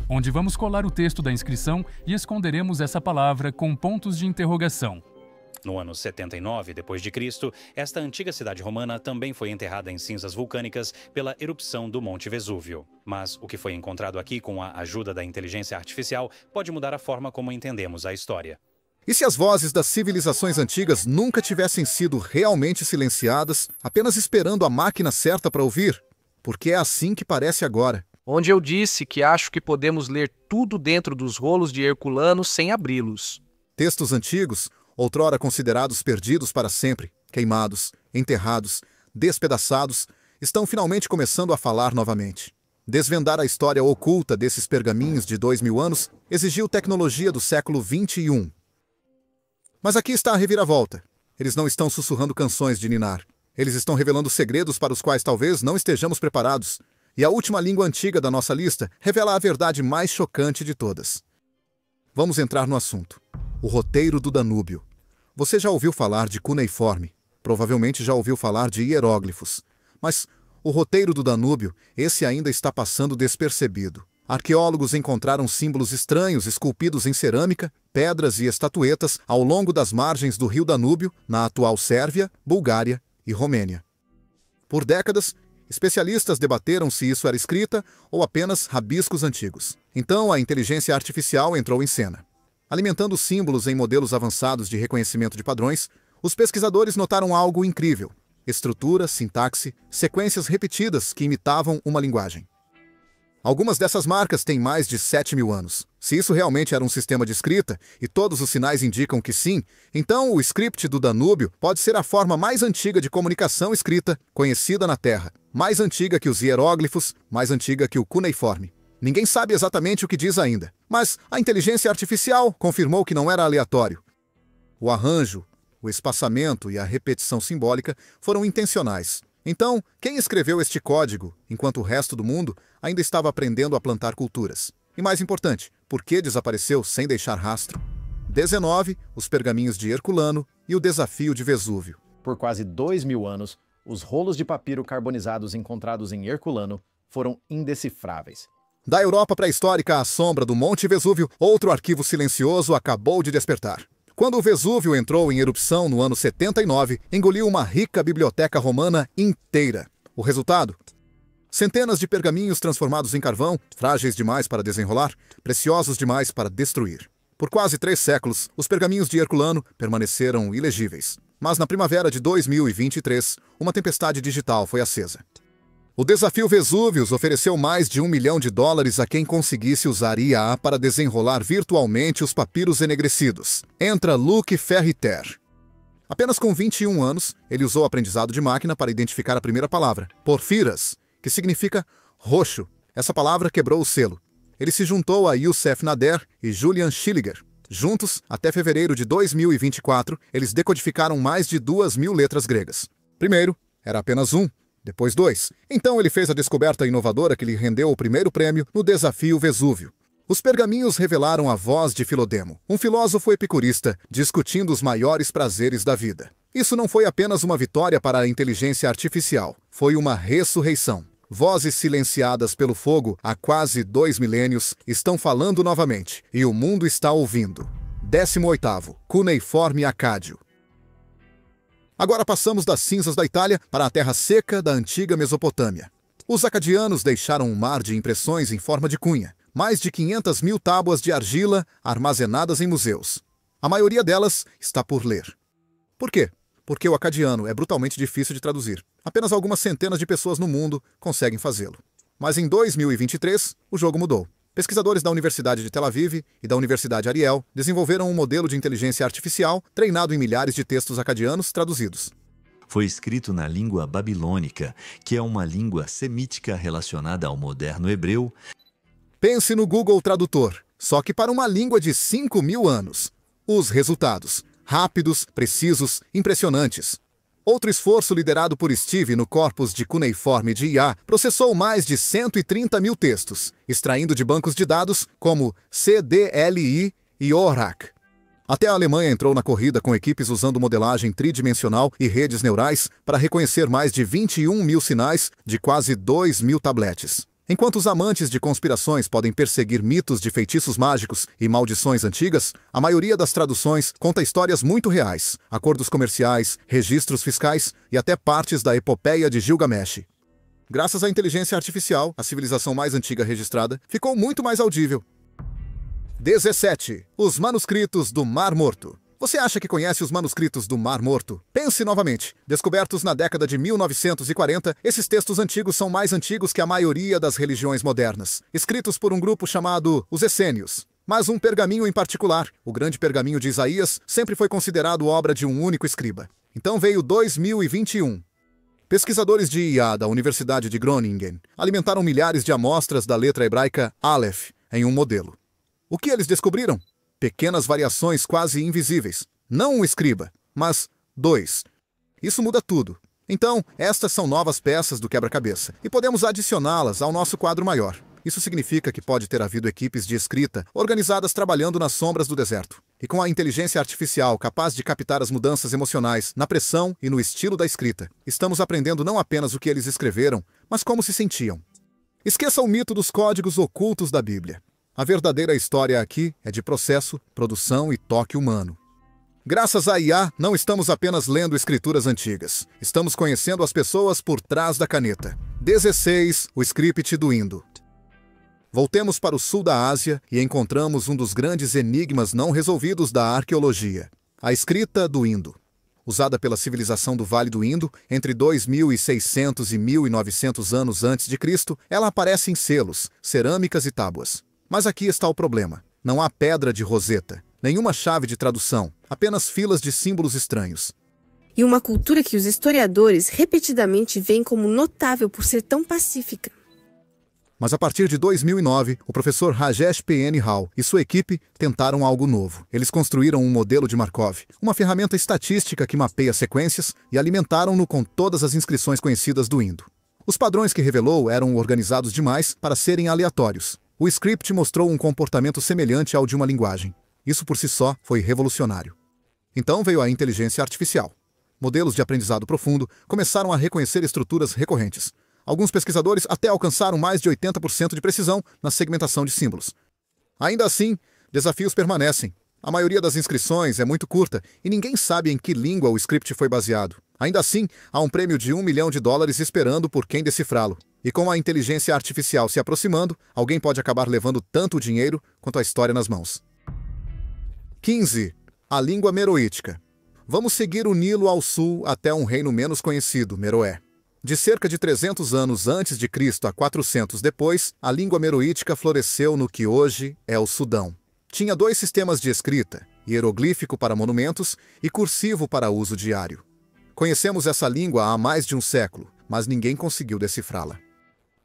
onde vamos colar o texto da inscrição e esconderemos essa palavra com pontos de interrogação. No ano 79 d.C., esta antiga cidade romana também foi enterrada em cinzas vulcânicas pela erupção do Monte Vesúvio. Mas o que foi encontrado aqui com a ajuda da inteligência artificial pode mudar a forma como entendemos a história. E se as vozes das civilizações antigas nunca tivessem sido realmente silenciadas, apenas esperando a máquina certa para ouvir? Porque é assim que parece agora. Onde eu disse que acho que podemos ler tudo dentro dos rolos de Herculano sem abri-los. Textos antigos, outrora considerados perdidos para sempre, queimados, enterrados, despedaçados, estão finalmente começando a falar novamente. Desvendar a história oculta desses pergaminhos de 2000 anos exigiu tecnologia do século XXI. Mas aqui está a reviravolta. Eles não estão sussurrando canções de ninar. Eles estão revelando segredos para os quais talvez não estejamos preparados. E a última língua antiga da nossa lista revela a verdade mais chocante de todas. Vamos entrar no assunto. O roteiro do Danúbio. Você já ouviu falar de cuneiforme, provavelmente já ouviu falar de hieróglifos, mas o roteiro do Danúbio, esse ainda está passando despercebido. Arqueólogos encontraram símbolos estranhos esculpidos em cerâmica, pedras e estatuetas ao longo das margens do rio Danúbio, na atual Sérvia, Bulgária e Romênia. Por décadas, especialistas debateram se isso era escrita ou apenas rabiscos antigos. Então a inteligência artificial entrou em cena. Alimentando símbolos em modelos avançados de reconhecimento de padrões, os pesquisadores notaram algo incrível: estrutura, sintaxe, sequências repetidas que imitavam uma linguagem. Algumas dessas marcas têm mais de 7.000 anos. Se isso realmente era um sistema de escrita, e todos os sinais indicam que sim, então o script do Danúbio pode ser a forma mais antiga de comunicação escrita conhecida na Terra. Mais antiga que os hieróglifos, mais antiga que o cuneiforme. Ninguém sabe exatamente o que diz ainda, mas a inteligência artificial confirmou que não era aleatório. O arranjo, o espaçamento e a repetição simbólica foram intencionais. Então, quem escreveu este código, enquanto o resto do mundo ainda estava aprendendo a plantar culturas? E mais importante, por que desapareceu sem deixar rastro? 19. Os pergaminhos de Herculano e o desafio de Vesúvio. Por quase 2.000 anos, os rolos de papiro carbonizados encontrados em Herculano foram indecifráveis. Da Europa pré-histórica à sombra do Monte Vesúvio, outro arquivo silencioso acabou de despertar. Quando o Vesúvio entrou em erupção no ano 79, engoliu uma rica biblioteca romana inteira. O resultado? Centenas de pergaminhos transformados em carvão, frágeis demais para desenrolar, preciosos demais para destruir. Por quase 3 séculos, os pergaminhos de Herculano permaneceram ilegíveis. Mas na primavera de 2023, uma tempestade digital foi acesa. O desafio Vesúvios ofereceu mais de $1 milhão a quem conseguisse usar IA para desenrolar virtualmente os papiros enegrecidos. Entra Luc Ferriter. Apenas com 21 anos, ele usou o aprendizado de máquina para identificar a primeira palavra, porfiras, que significa roxo. Essa palavra quebrou o selo. Ele se juntou a Youssef Nader e Julian Schilliger. Juntos, até fevereiro de 2024, eles decodificaram mais de 2.000 letras gregas. Primeiro, era apenas 1. Depois 2. Então ele fez a descoberta inovadora que lhe rendeu o primeiro prêmio no desafio Vesúvio. Os pergaminhos revelaram a voz de Filodemo, um filósofo epicurista, discutindo os maiores prazeres da vida. Isso não foi apenas uma vitória para a inteligência artificial, foi uma ressurreição. Vozes silenciadas pelo fogo há quase 2 milênios estão falando novamente, e o mundo está ouvindo. 18º, cuneiforme acádio. Agora passamos das cinzas da Itália para a terra seca da antiga Mesopotâmia. Os acadianos deixaram um mar de impressões em forma de cunha, mais de 500.000 tábuas de argila armazenadas em museus. A maioria delas está por ler. Por quê? Porque o acadiano é brutalmente difícil de traduzir. Apenas algumas centenas de pessoas no mundo conseguem fazê-lo. Mas em 2023, o jogo mudou. Pesquisadores da Universidade de Tel Aviv e da Universidade Ariel desenvolveram um modelo de inteligência artificial treinado em milhares de textos acadianos traduzidos. Foi escrito na língua babilônica, que é uma língua semítica relacionada ao moderno hebreu. Pense no Google Tradutor, só que para uma língua de 5.000 anos. Os resultados: rápidos, precisos, impressionantes. Outro esforço liderado por Steve no corpus de cuneiforme de IA processou mais de 130.000 textos, extraindo de bancos de dados como CDLI e ORAC. Até a Alemanha entrou na corrida com equipes usando modelagem tridimensional e redes neurais para reconhecer mais de 21.000 sinais de quase 2.000 tabletes. Enquanto os amantes de conspirações podem perseguir mitos de feitiços mágicos e maldições antigas, a maioria das traduções conta histórias muito reais, acordos comerciais, registros fiscais e até partes da epopeia de Gilgamesh. Graças à inteligência artificial, a civilização mais antiga registrada ficou muito mais audível. 17. Os manuscritos do Mar Morto. Você acha que conhece os manuscritos do Mar Morto? Pense novamente. Descobertos na década de 1940, esses textos antigos são mais antigos que a maioria das religiões modernas, escritos por um grupo chamado os Essênios. Mas um pergaminho em particular, o Grande Pergaminho de Isaías, sempre foi considerado obra de um único escriba. Então veio 2021. Pesquisadores de IA da Universidade de Groningen alimentaram milhares de amostras da letra hebraica Aleph em um modelo. O que eles descobriram? Pequenas variações quase invisíveis. Não um escriba, mas 2. Isso muda tudo. Então, estas são novas peças do quebra-cabeça, e podemos adicioná-las ao nosso quadro maior. Isso significa que pode ter havido equipes de escrita organizadas trabalhando nas sombras do deserto. E com a inteligência artificial capaz de captar as mudanças emocionais na pressão e no estilo da escrita, estamos aprendendo não apenas o que eles escreveram, mas como se sentiam. Esqueça o mito dos códigos ocultos da Bíblia. A verdadeira história aqui é de processo, produção e toque humano. Graças à IA, não estamos apenas lendo escrituras antigas. Estamos conhecendo as pessoas por trás da caneta. 16. O script do Indo. Voltemos para o sul da Ásia e encontramos um dos grandes enigmas não resolvidos da arqueologia. A escrita do Indo. Usada pela civilização do Vale do Indo, entre 2.600 e 1.900 anos antes de Cristo, ela aparece em selos, cerâmicas e tábuas. Mas aqui está o problema. Não há pedra de Roseta, nenhuma chave de tradução, apenas filas de símbolos estranhos. E uma cultura que os historiadores repetidamente veem como notável por ser tão pacífica. Mas a partir de 2009, o professor Rajesh P. N. Rao e sua equipe tentaram algo novo. Eles construíram um modelo de Markov, uma ferramenta estatística que mapeia sequências, e alimentaram-no com todas as inscrições conhecidas do Indo. Os padrões que revelou eram organizados demais para serem aleatórios. O script mostrou um comportamento semelhante ao de uma linguagem. Isso por si só foi revolucionário. Então veio a inteligência artificial. Modelos de aprendizado profundo começaram a reconhecer estruturas recorrentes. Alguns pesquisadores até alcançaram mais de 80% de precisão na segmentação de símbolos. Ainda assim, desafios permanecem. A maioria das inscrições é muito curta e ninguém sabe em que língua o script foi baseado. Ainda assim, há um prêmio de $1 milhão esperando por quem decifrá-lo. E com a inteligência artificial se aproximando, alguém pode acabar levando tanto o dinheiro quanto a história nas mãos. 15. A língua meroítica. Vamos seguir o Nilo ao sul até um reino menos conhecido, Meroé. De cerca de 300 anos antes de Cristo a 400 depois, a língua meroítica floresceu no que hoje é o Sudão. Tinha 2 sistemas de escrita, hieroglífico para monumentos e cursivo para uso diário. Conhecemos essa língua há mais de um século, mas ninguém conseguiu decifrá-la.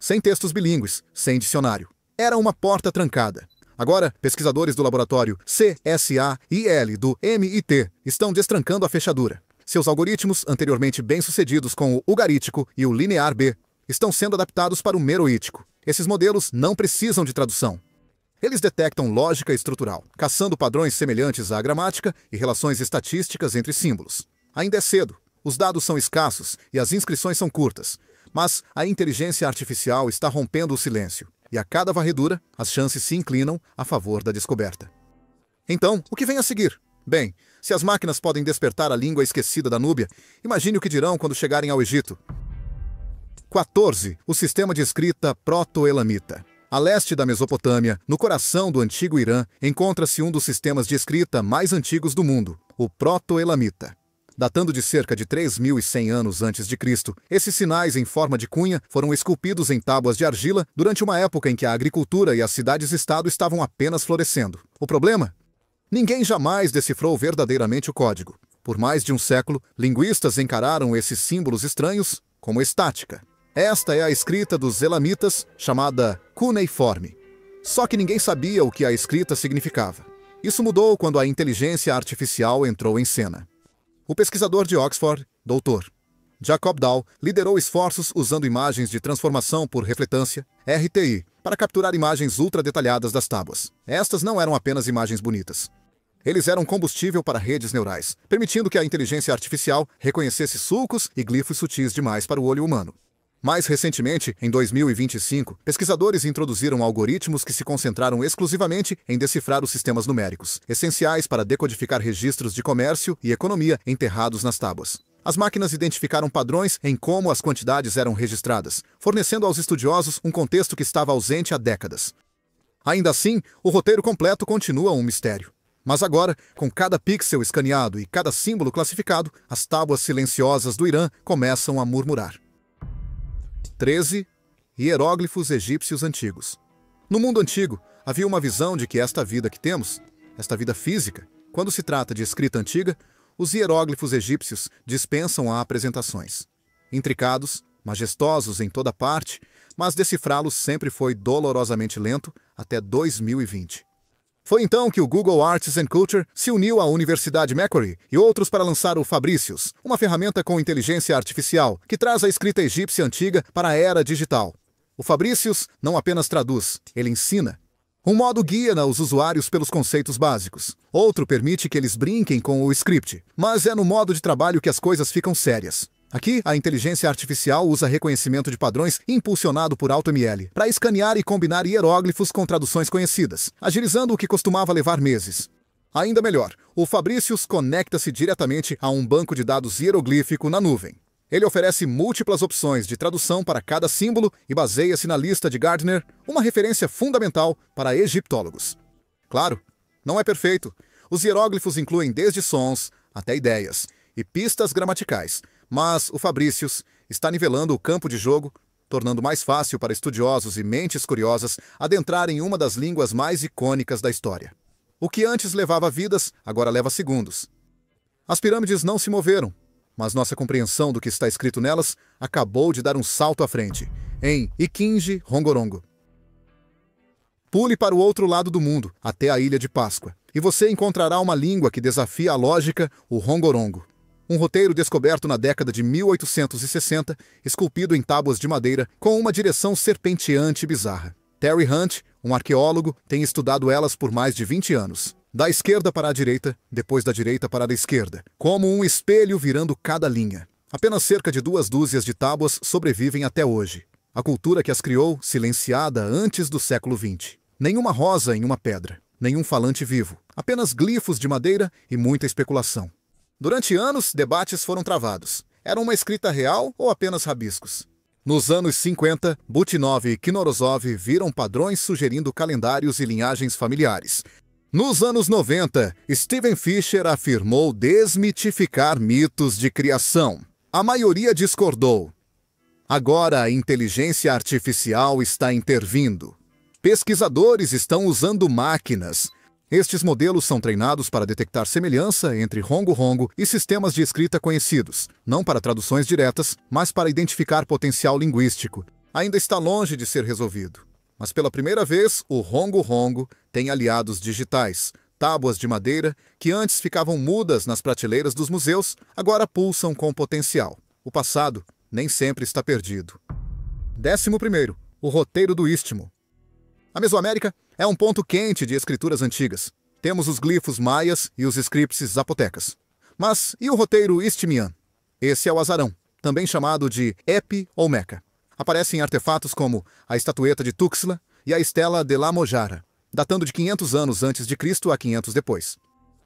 Sem textos bilíngues, sem dicionário. Era uma porta trancada. Agora, pesquisadores do laboratório CSAIL do MIT estão destrancando a fechadura. Seus algoritmos, anteriormente bem-sucedidos com o ugarítico e o linear B, estão sendo adaptados para o meroítico. Esses modelos não precisam de tradução. Eles detectam lógica estrutural, caçando padrões semelhantes à gramática e relações estatísticas entre símbolos. Ainda é cedo, os dados são escassos e as inscrições são curtas. Mas a inteligência artificial está rompendo o silêncio, e a cada varredura, as chances se inclinam a favor da descoberta. Então, o que vem a seguir? Bem, se as máquinas podem despertar a língua esquecida da Núbia, imagine o que dirão quando chegarem ao Egito. 14. O sistema de escrita proto-elamita. A leste da Mesopotâmia, no coração do antigo Irã, encontra-se um dos sistemas de escrita mais antigos do mundo, o proto-elamita. Datando de cerca de 3.100 anos antes de Cristo, esses sinais em forma de cunha foram esculpidos em tábuas de argila durante uma época em que a agricultura e as cidades-estado estavam apenas florescendo. O problema? Ninguém jamais decifrou verdadeiramente o código. Por mais de um século, linguistas encararam esses símbolos estranhos como estática. Esta é a escrita dos elamitas, chamada cuneiforme. Só que ninguém sabia o que a escrita significava. Isso mudou quando a inteligência artificial entrou em cena. O pesquisador de Oxford, Dr. Jacob Dahl, liderou esforços usando imagens de transformação por refletância, RTI, para capturar imagens ultra-detalhadas das tábuas. Estas não eram apenas imagens bonitas. Eles eram combustível para redes neurais, permitindo que a inteligência artificial reconhecesse sulcos e glifos sutis demais para o olho humano. Mais recentemente, em 2025, pesquisadores introduziram algoritmos que se concentraram exclusivamente em decifrar os sistemas numéricos, essenciais para decodificar registros de comércio e economia enterrados nas tábuas. As máquinas identificaram padrões em como as quantidades eram registradas, fornecendo aos estudiosos um contexto que estava ausente há décadas. Ainda assim, o roteiro completo continua um mistério. Mas agora, com cada pixel escaneado e cada símbolo classificado, as tábuas silenciosas do Irã começam a murmurar. 13. Hieróglifos egípcios antigos. No mundo antigo, havia uma visão de que esta vida que temos, esta vida física, quando se trata de escrita antiga, os hieróglifos egípcios dispensam a apresentações. Intricados, majestosos em toda parte, mas decifrá-los sempre foi dolorosamente lento até 2020. Foi então que o Google Arts and Culture se uniu à Universidade Macquarie e outros para lançar o Fabricius, uma ferramenta com inteligência artificial que traz a escrita egípcia antiga para a era digital. O Fabricius não apenas traduz, ele ensina. Um modo guia os usuários pelos conceitos básicos. Outro permite que eles brinquem com o script, mas é no modo de trabalho que as coisas ficam sérias. Aqui, a inteligência artificial usa reconhecimento de padrões impulsionado por AutoML para escanear e combinar hieróglifos com traduções conhecidas, agilizando o que costumava levar meses. Ainda melhor, o Fabricius conecta-se diretamente a um banco de dados hieroglífico na nuvem. Ele oferece múltiplas opções de tradução para cada símbolo e baseia-se na lista de Gardner, uma referência fundamental para egiptólogos. Claro, não é perfeito. Os hieróglifos incluem desde sons até ideias e pistas gramaticais, mas o Fabricius está nivelando o campo de jogo, tornando mais fácil para estudiosos e mentes curiosas adentrarem uma das línguas mais icônicas da história. O que antes levava vidas, agora leva segundos. As pirâmides não se moveram, mas nossa compreensão do que está escrito nelas acabou de dar um salto à frente, em Ikinji Rongorongo. Pule para o outro lado do mundo, até a Ilha de Páscoa, e você encontrará uma língua que desafia a lógica, o Rongorongo. Um roteiro descoberto na década de 1860, esculpido em tábuas de madeira, com uma direção serpenteante e bizarra. Terry Hunt, um arqueólogo, tem estudado elas por mais de 20 anos. Da esquerda para a direita, depois da direita para a esquerda, como um espelho virando cada linha. Apenas cerca de 2 dúzias de tábuas sobrevivem até hoje. A cultura que as criou, silenciada antes do século XX. Nenhuma rosa em uma pedra, nenhum falante vivo. Apenas glifos de madeira e muita especulação. Durante anos, debates foram travados. Era uma escrita real ou apenas rabiscos? Nos anos 50, Butinov e Knorozov viram padrões sugerindo calendários e linhagens familiares. Nos anos 90, Steven Fisher afirmou desmitificar mitos de criação. A maioria discordou. Agora a inteligência artificial está intervindo. Pesquisadores estão usando máquinas. Estes modelos são treinados para detectar semelhança entre rongo-rongo e sistemas de escrita conhecidos, não para traduções diretas, mas para identificar potencial linguístico. Ainda está longe de ser resolvido. Mas pela primeira vez, o rongo-rongo tem aliados digitais. Tábuas de madeira, que antes ficavam mudas nas prateleiras dos museus, agora pulsam com potencial. O passado nem sempre está perdido. 11º, o roteiro do Istmo. A Mesoamérica é um ponto quente de escrituras antigas. Temos os glifos maias e os scripts zapotecas. Mas e o roteiro istmian? Esse é o azarão, também chamado de Epi ou Meca. Aparece em artefatos como a estatueta de Tuxtla e a estela de La Mojara, datando de 500 anos antes de Cristo a 500 depois.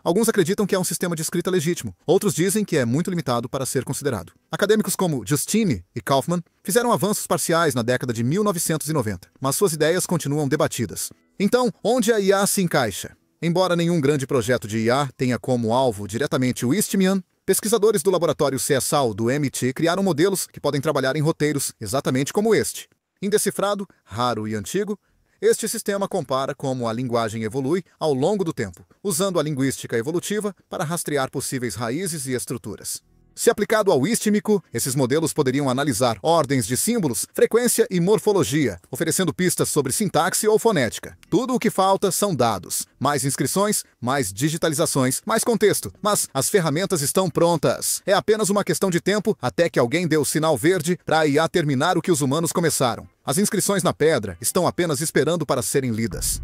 Alguns acreditam que é um sistema de escrita legítimo, outros dizem que é muito limitado para ser considerado. Acadêmicos como Justine e Kaufman fizeram avanços parciais na década de 1990, mas suas ideias continuam debatidas. Então, onde a IA se encaixa? Embora nenhum grande projeto de IA tenha como alvo diretamente o Istmian, pesquisadores do laboratório CSAL do MIT criaram modelos que podem trabalhar em roteiros exatamente como este. Indecifrado, raro e antigo, este sistema compara como a linguagem evolui ao longo do tempo, usando a linguística evolutiva para rastrear possíveis raízes e estruturas. Se aplicado ao istmico, esses modelos poderiam analisar ordens de símbolos, frequência e morfologia, oferecendo pistas sobre sintaxe ou fonética. Tudo o que falta são dados. Mais inscrições, mais digitalizações, mais contexto. Mas as ferramentas estão prontas. É apenas uma questão de tempo até que alguém dê o sinal verde para a IA terminar o que os humanos começaram. As inscrições na pedra estão apenas esperando para serem lidas.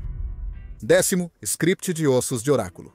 10º, script de ossos de oráculo.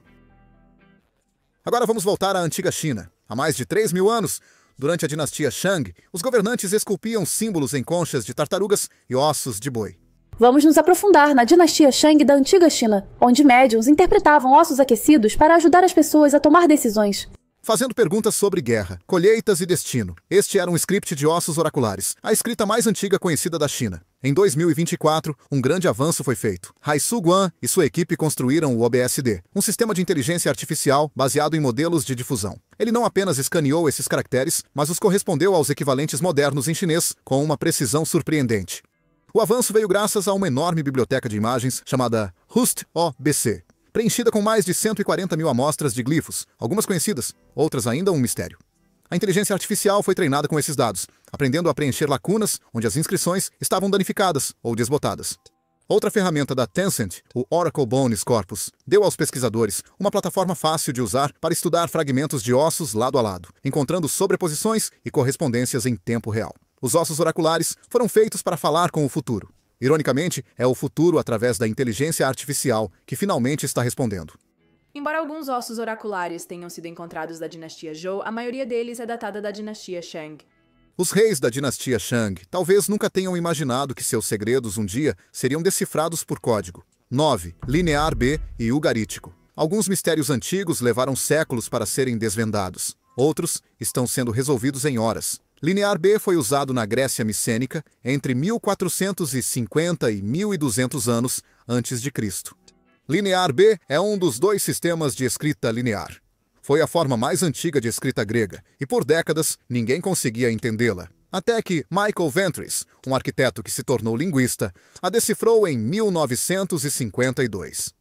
Agora vamos voltar à antiga China. Há mais de 3.000 anos, Durante a dinastia Shang, os governantes esculpiam símbolos em conchas de tartarugas e ossos de boi. Vamos nos aprofundar na dinastia Shang da antiga China, onde médiuns interpretavam ossos aquecidos para ajudar as pessoas a tomar decisões. Fazendo perguntas sobre guerra, colheitas e destino. Este era um script de ossos oraculares, a escrita mais antiga conhecida da China. Em 2024, um grande avanço foi feito. Haisu Guan e sua equipe construíram o OBSD, um sistema de inteligência artificial baseado em modelos de difusão. Ele não apenas escaneou esses caracteres, mas os correspondeu aos equivalentes modernos em chinês com uma precisão surpreendente. O avanço veio graças a uma enorme biblioteca de imagens chamada HustOBC, preenchida com mais de 140 mil amostras de glifos, algumas conhecidas, outras ainda um mistério. A inteligência artificial foi treinada com esses dados, aprendendo a preencher lacunas onde as inscrições estavam danificadas ou desbotadas. Outra ferramenta da Tencent, o Oracle Bones Corpus, deu aos pesquisadores uma plataforma fácil de usar para estudar fragmentos de ossos lado a lado, encontrando sobreposições e correspondências em tempo real. Os ossos oraculares foram feitos para falar com o futuro. Ironicamente, é o futuro através da inteligência artificial que finalmente está respondendo. Embora alguns ossos oraculares tenham sido encontrados da dinastia Zhou, a maioria deles é datada da dinastia Shang. Os reis da dinastia Shang talvez nunca tenham imaginado que seus segredos um dia seriam decifrados por código. 9. Linear B e ugarítico. Alguns mistérios antigos levaram séculos para serem desvendados. Outros estão sendo resolvidos em horas. Linear B foi usado na Grécia micênica entre 1450 e 1200 anos antes de Cristo. Linear B é um dos dois sistemas de escrita linear. Foi a forma mais antiga de escrita grega e por décadas ninguém conseguia entendê-la. Até que Michael Ventris, um arquiteto que se tornou linguista, a decifrou em 1952.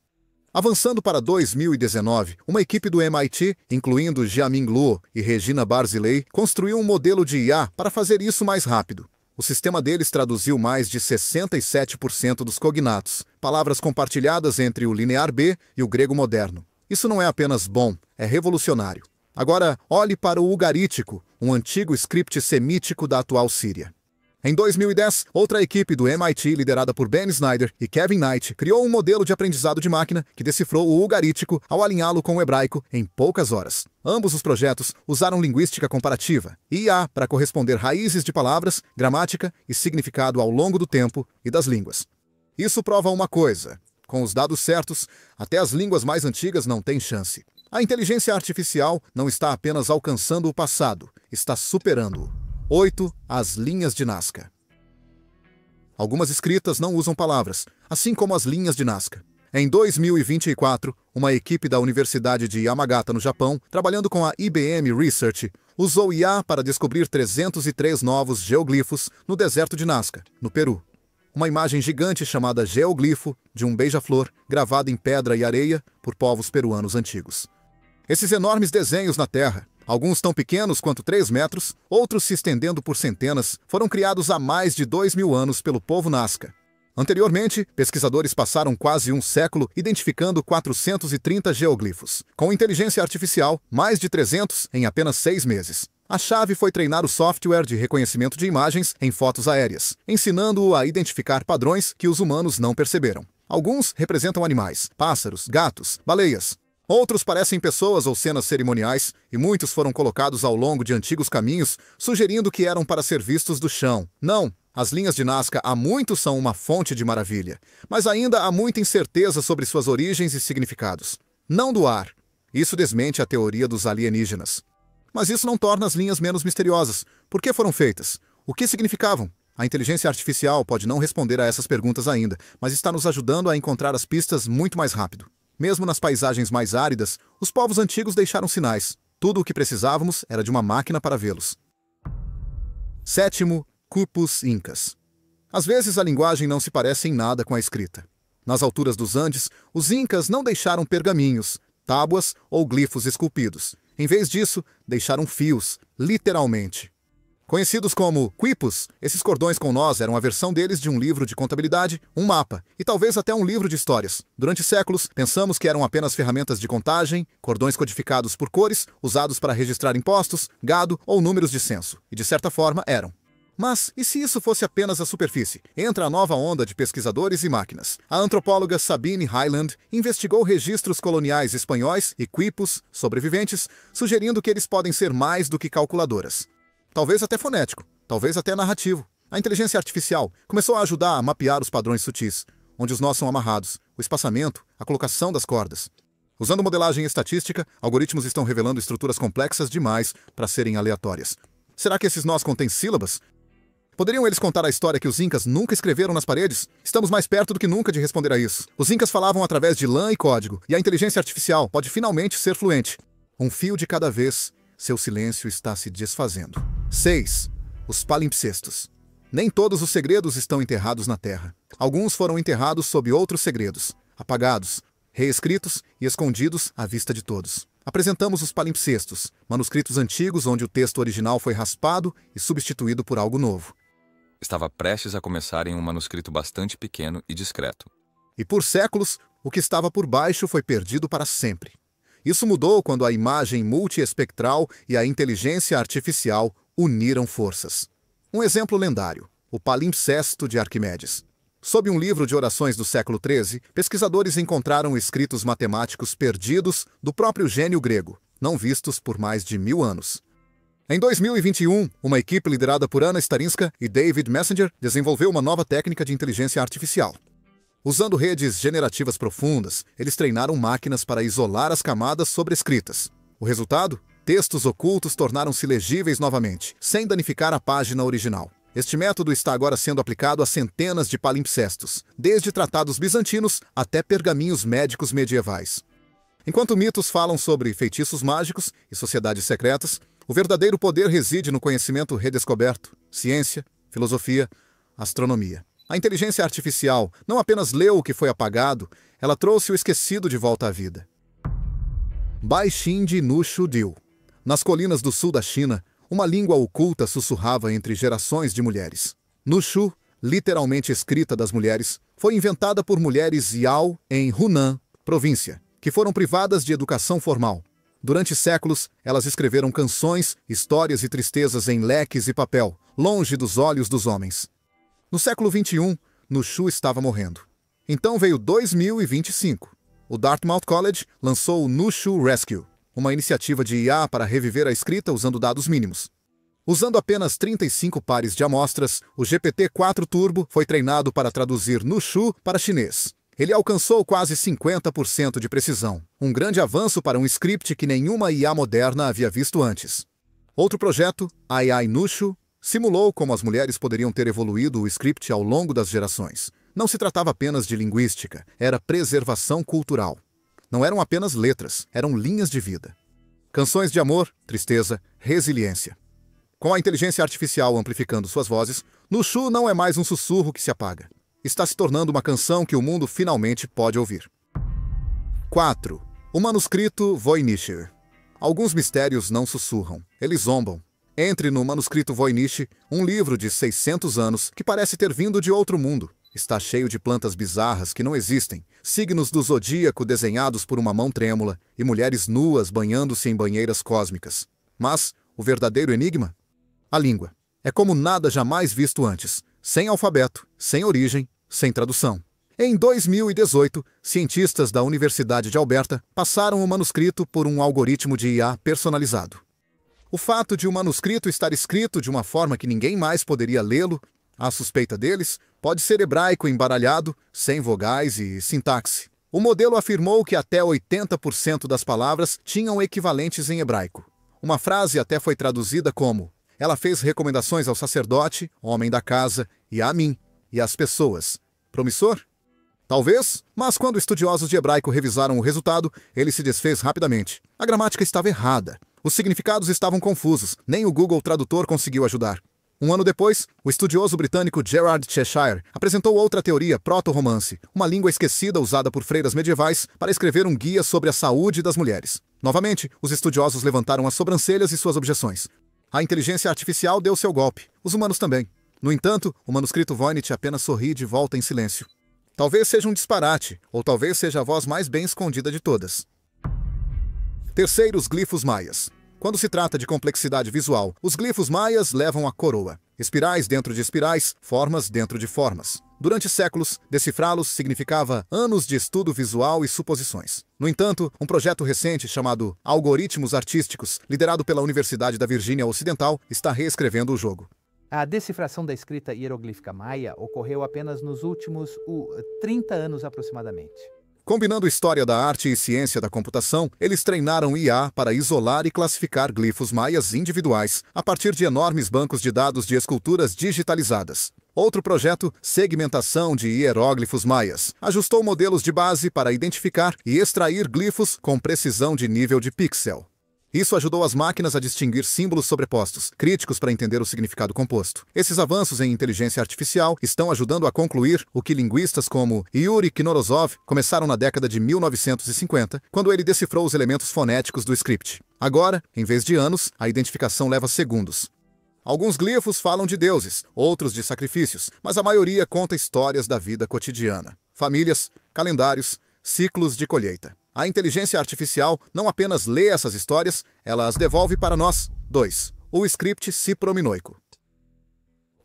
Avançando para 2019, uma equipe do MIT, incluindo Jiaming Luo e Regina Barzilay, construiu um modelo de IA para fazer isso mais rápido. O sistema deles traduziu mais de 67% dos cognatos, palavras compartilhadas entre o linear B e o grego moderno. Isso não é apenas bom, é revolucionário. Agora, olhe para o ugarítico, um antigo script semítico da atual Síria. Em 2010, outra equipe do MIT, liderada por Ben Snyder e Kevin Knight, criou um modelo de aprendizado de máquina que decifrou o ugarítico ao alinhá-lo com o hebraico em poucas horas. Ambos os projetos usaram linguística comparativa, IA, para corresponder raízes de palavras, gramática e significado ao longo do tempo e das línguas. Isso prova uma coisa: com os dados certos, até as línguas mais antigas não têm chance. A inteligência artificial não está apenas alcançando o passado, está superando-o. 8. As linhas de Nazca. Algumas escritas não usam palavras, assim como as linhas de Nazca. Em 2024, uma equipe da Universidade de Yamagata, no Japão, trabalhando com a IBM Research, usou IA para descobrir 303 novos geoglifos no deserto de Nazca, no Peru. Uma imagem gigante chamada geoglifo de um beija-flor, gravada em pedra e areia por povos peruanos antigos. Esses enormes desenhos na terra, alguns tão pequenos quanto 3 metros, outros se estendendo por centenas, foram criados há mais de 2.000 anos pelo povo Nazca. Anteriormente, pesquisadores passaram quase um século identificando 430 geoglifos. Com inteligência artificial, mais de 300 em apenas 6 meses. A chave foi treinar o software de reconhecimento de imagens em fotos aéreas, ensinando-o a identificar padrões que os humanos não perceberam. Alguns representam animais, pássaros, gatos, baleias. Outros parecem pessoas ou cenas cerimoniais, e muitos foram colocados ao longo de antigos caminhos, sugerindo que eram para ser vistos do chão. Não, as linhas de Nazca há muito são uma fonte de maravilha, mas ainda há muita incerteza sobre suas origens e significados. Não do ar. Isso desmente a teoria dos alienígenas. Mas isso não torna as linhas menos misteriosas. Por que foram feitas? O que significavam? A inteligência artificial pode não responder a essas perguntas ainda, mas está nos ajudando a encontrar as pistas muito mais rápido. Mesmo nas paisagens mais áridas, os povos antigos deixaram sinais. Tudo o que precisávamos era de uma máquina para vê-los. 7. Cupos Incas. Às vezes a linguagem não se parece em nada com a escrita. Nas alturas dos Andes, os Incas não deixaram pergaminhos, tábuas ou glifos esculpidos. Em vez disso, deixaram fios, literalmente. Conhecidos como quipos, esses cordões com nós eram a versão deles de um livro de contabilidade, um mapa e talvez até um livro de histórias. Durante séculos, pensamos que eram apenas ferramentas de contagem, cordões codificados por cores, usados para registrar impostos, gado ou números de censo. E de certa forma eram. Mas, e se isso fosse apenas a superfície? Entra a nova onda de pesquisadores e máquinas. A antropóloga Sabine Hyland investigou registros coloniais espanhóis e quipos sobreviventes, sugerindo que eles podem ser mais do que calculadoras. talvez até fonético, talvez até narrativo. A inteligência artificial começou a ajudar a mapear os padrões sutis, onde os nós são amarrados, o espaçamento, a colocação das cordas. Usando modelagem estatística, algoritmos estão revelando estruturas complexas demais para serem aleatórias. Será que esses nós contêm sílabas? Poderiam eles contar a história que os incas nunca escreveram nas paredes? Estamos mais perto do que nunca de responder a isso. Os incas falavam através de lã e código, e a inteligência artificial pode finalmente ser fluente. Um fio de cada vez, seu silêncio está se desfazendo. 6. Os palimpsestos. Nem todos os segredos estão enterrados na terra. Alguns foram enterrados sob outros segredos, apagados, reescritos e escondidos à vista de todos. Apresentamos os palimpsestos, manuscritos antigos onde o texto original foi raspado e substituído por algo novo. Estava prestes a começar em um manuscrito bastante pequeno e discreto. E por séculos, o que estava por baixo foi perdido para sempre. Isso mudou quando a imagem multiespectral e a inteligência artificial uniram forças. Um exemplo lendário, o palimpsesto de Arquimedes. Sob um livro de orações do século XIII, pesquisadores encontraram escritos matemáticos perdidos do próprio gênio grego, não vistos por mais de 1000 anos. Em 2021, uma equipe liderada por Anna Starinska e David Messenger desenvolveu uma nova técnica de inteligência artificial. Usando redes generativas profundas, eles treinaram máquinas para isolar as camadas sobrescritas. O resultado? Textos ocultos tornaram-se legíveis novamente, sem danificar a página original. Este método está agora sendo aplicado a centenas de palimpsestos, desde tratados bizantinos até pergaminhos médicos medievais. Enquanto mitos falam sobre feitiços mágicos e sociedades secretas, o verdadeiro poder reside no conhecimento redescoberto, ciência, filosofia, astronomia. A inteligência artificial não apenas leu o que foi apagado, ela trouxe o esquecido de volta à vida. Baixin de Nushu Diu. Nas colinas do sul da China, uma língua oculta sussurrava entre gerações de mulheres. Nushu, literalmente escrita das mulheres, foi inventada por mulheres Yao em Hunan, província, que foram privadas de educação formal. Durante séculos, elas escreveram canções, histórias e tristezas em leques e papel, longe dos olhos dos homens. No século XXI, Nushu estava morrendo. Então veio 2025. O Dartmouth College lançou o Nushu Rescue, uma iniciativa de IA para reviver a escrita usando dados mínimos. Usando apenas 35 pares de amostras, o GPT-4 Turbo foi treinado para traduzir Nushu para chinês. Ele alcançou quase 50% de precisão, um grande avanço para um script que nenhuma IA moderna havia visto antes. Outro projeto, AI Nushu, simulou como as mulheres poderiam ter evoluído o script ao longo das gerações. Não se tratava apenas de linguística, era preservação cultural. Não eram apenas letras, eram linhas de vida. Canções de amor, tristeza, resiliência. Com a inteligência artificial amplificando suas vozes, Nushu não é mais um sussurro que se apaga. Está se tornando uma canção que o mundo finalmente pode ouvir. 4. O manuscrito Voynich. Alguns mistérios não sussurram, eles zombam. Entre no manuscrito Voynich, um livro de 600 anos que parece ter vindo de outro mundo. Está cheio de plantas bizarras que não existem, signos do zodíaco desenhados por uma mão trêmula e mulheres nuas banhando-se em banheiras cósmicas. Mas o verdadeiro enigma? A língua. É como nada jamais visto antes. Sem alfabeto, sem origem, sem tradução. Em 2018, cientistas da Universidade de Alberta passaram o manuscrito por um algoritmo de IA personalizado. O fato de o manuscrito estar escrito de uma forma que ninguém mais poderia lê-lo, à suspeita deles, pode ser hebraico embaralhado, sem vogais e sintaxe. O modelo afirmou que até 80% das palavras tinham equivalentes em hebraico. Uma frase até foi traduzida como: ela fez recomendações ao sacerdote, homem da casa, e a mim, e às pessoas. Promissor? Talvez, mas quando estudiosos de hebraico revisaram o resultado, ele se desfez rapidamente. A gramática estava errada. Os significados estavam confusos, nem o Google Tradutor conseguiu ajudar. Um ano depois, o estudioso britânico Gerard Cheshire apresentou outra teoria proto-romance, uma língua esquecida usada por freiras medievais para escrever um guia sobre a saúde das mulheres. Novamente, os estudiosos levantaram as sobrancelhas e suas objeções. A inteligência artificial deu seu golpe, os humanos também. No entanto, o manuscrito Voynich apenas sorri de volta em silêncio. Talvez seja um disparate, ou talvez seja a voz mais bem escondida de todas. Terceiro, os glifos maias. Quando se trata de complexidade visual, os glifos maias levam a coroa. Espirais dentro de espirais, formas dentro de formas. Durante séculos, decifrá-los significava anos de estudo visual e suposições. No entanto, um projeto recente chamado Algoritmos Artísticos, liderado pela Universidade da Virgínia Ocidental, está reescrevendo o jogo. A decifração da escrita hieroglífica maia ocorreu apenas nos últimos 30 anos aproximadamente. Combinando história da arte e ciência da computação, eles treinaram IA para isolar e classificar glifos maias individuais a partir de enormes bancos de dados de esculturas digitalizadas. Outro projeto, segmentação de hieróglifos maias, ajustou modelos de base para identificar e extrair glifos com precisão de nível de pixel. Isso ajudou as máquinas a distinguir símbolos sobrepostos, críticos para entender o significado composto. Esses avanços em inteligência artificial estão ajudando a concluir o que linguistas como Yuri Knorozov começaram na década de 1950, quando ele decifrou os elementos fonéticos do script. Agora, em vez de anos, a identificação leva segundos. Alguns glifos falam de deuses, outros de sacrifícios, mas a maioria conta histórias da vida cotidiana. Famílias, calendários, ciclos de colheita. A inteligência artificial não apenas lê essas histórias, ela as devolve para nós. 2. O script ciprominoico.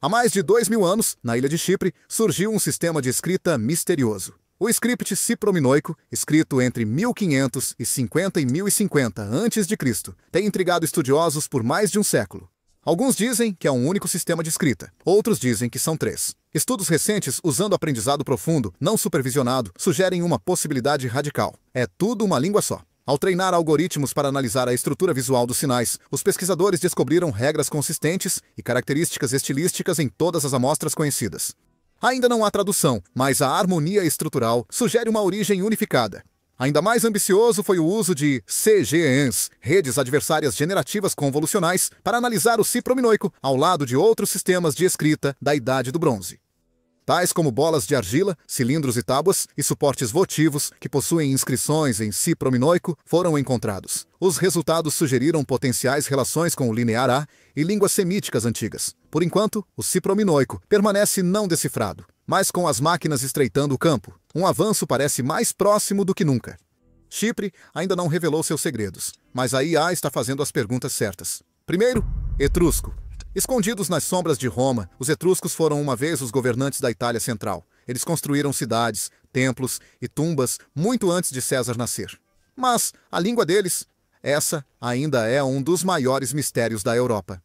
Há mais de 2000 anos, na ilha de Chipre, surgiu um sistema de escrita misterioso. O script ciprominoico, escrito entre 1550 e 1050 a.C., tem intrigado estudiosos por mais de um século. Alguns dizem que é um único sistema de escrita, outros dizem que são 3. Estudos recentes usando aprendizado profundo, não supervisionado, sugerem uma possibilidade radical. É tudo uma língua só. Ao treinar algoritmos para analisar a estrutura visual dos sinais, os pesquisadores descobriram regras consistentes e características estilísticas em todas as amostras conhecidas. Ainda não há tradução, mas a harmonia estrutural sugere uma origem unificada. Ainda mais ambicioso foi o uso de CGENs, redes adversárias generativas convolucionais, para analisar o ciprominoico ao lado de outros sistemas de escrita da Idade do Bronze. Tais como bolas de argila, cilindros e tábuas e suportes votivos que possuem inscrições em ciprominoico foram encontrados. Os resultados sugeriram potenciais relações com o linear A e línguas semíticas antigas. Por enquanto, o ciprominoico permanece não decifrado. Mas com as máquinas estreitando o campo, um avanço parece mais próximo do que nunca. Chipre ainda não revelou seus segredos, mas a IA está fazendo as perguntas certas. Primeiro, etrusco. Escondidos nas sombras de Roma, os etruscos foram uma vez os governantes da Itália Central. Eles construíram cidades, templos e tumbas muito antes de César nascer. Mas a língua deles, essa ainda é um dos maiores mistérios da Europa.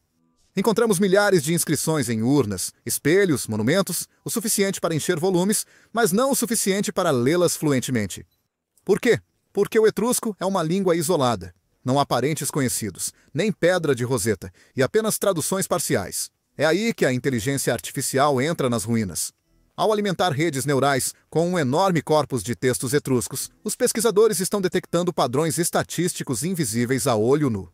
Encontramos milhares de inscrições em urnas, espelhos, monumentos, o suficiente para encher volumes, mas não o suficiente para lê-las fluentemente. Por quê? Porque o etrusco é uma língua isolada. Não há parentes conhecidos, nem pedra de Roseta, e apenas traduções parciais. É aí que a inteligência artificial entra nas ruínas. Ao alimentar redes neurais com um enorme corpus de textos etruscos, os pesquisadores estão detectando padrões estatísticos invisíveis a olho nu.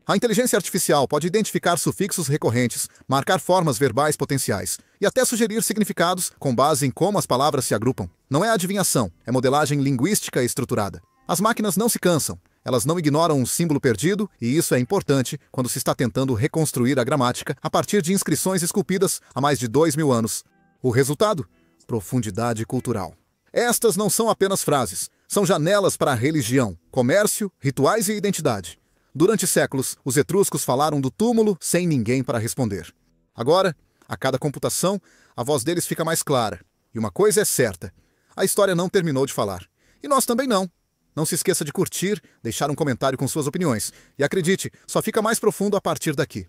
A inteligência artificial pode identificar sufixos recorrentes, marcar formas verbais potenciais e até sugerir significados com base em como as palavras se agrupam. Não é adivinhação, é modelagem linguística estruturada. As máquinas não se cansam, elas não ignoram um símbolo perdido, e isso é importante quando se está tentando reconstruir a gramática a partir de inscrições esculpidas há mais de 2000 anos. O resultado? Profundidade cultural. Estas não são apenas frases, são janelas para a religião, comércio, rituais e identidade. Durante séculos, os etruscos falaram do túmulo sem ninguém para responder. Agora, a cada computação, a voz deles fica mais clara. E uma coisa é certa, a história não terminou de falar. E nós também não. Não se esqueça de curtir, deixar um comentário com suas opiniões. E acredite, só fica mais profundo a partir daqui.